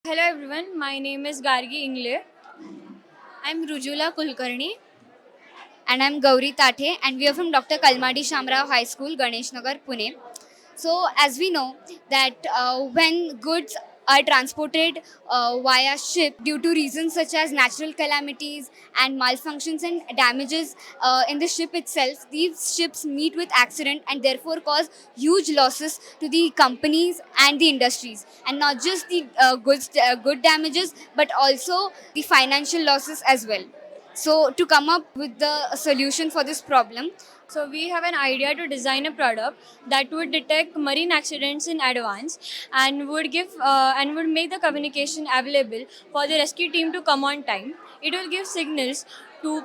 Hello everyone, my name is Gargi Ingle. I'm Rujula Kulkarni. And I'm Gauri Tathe, and we are from Dr. Kalmadi Shamrao High School, Ganesh Nagar, Pune. So, as we know that when goods are transported via ship due to reasons such as natural calamities and malfunctions and damages in the ship itself, these ships meet with accident and therefore cause huge losses to the companies and the industries, and not just the good damages but also the financial losses as well. So, to come up with the solution for this problem, So we have an idea to design a product that would detect marine accidents in advance and would make the communication available for the rescue team to come on time. It will give signals to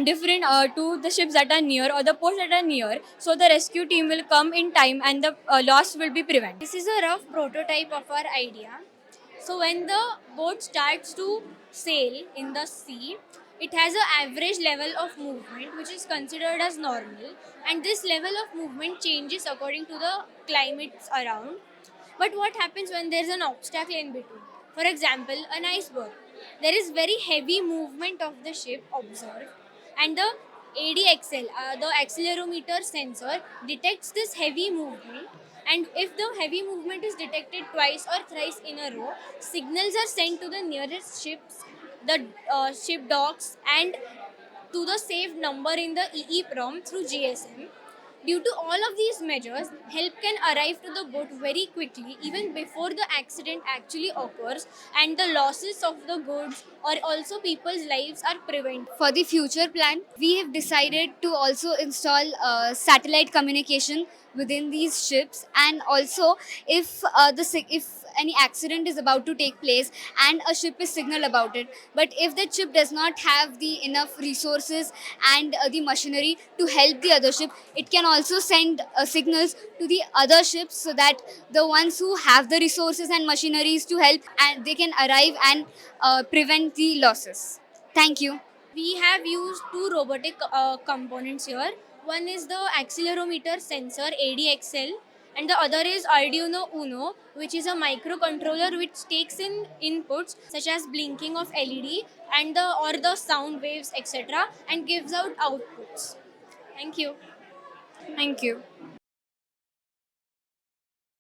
different to the ships that are near or the ports that are near, so the rescue team will come in time and the loss will be prevented. This is a rough prototype of our idea. So when the boat starts to sail in the sea, it has an average level of movement which is considered as normal, and this level of movement changes according to the climates around. But what happens when there is an obstacle in between? For example, an iceberg. There is very heavy movement of the ship observed, and the ADXL, the accelerometer sensor, detects this heavy movement. And if the heavy movement is detected twice or thrice in a row, signals are sent to the nearest ships, the ship docks, and to the saved number in the EEPROM through GSM. Due to all of these measures, help can arrive to the boat very quickly, even before the accident actually occurs, and the losses of the goods or also people's lives are prevented. for the future plan, we have decided to also install satellite communication within these ships, and also if if any accident is about to take place and a ship is signal about it, but if the ship does not have the enough resources and the machinery to help the other ship, it can also send signals to the other ships so that the ones who have the resources and machineries to help, and they can arrive and prevent the losses. Thank you. We have used two robotic components here. One is the accelerometer sensor ADXL, and the other is Arduino Uno, which is a microcontroller which takes in inputs such as blinking of LED and the sound waves, etc., and gives out outputs. Thank you. Thank you.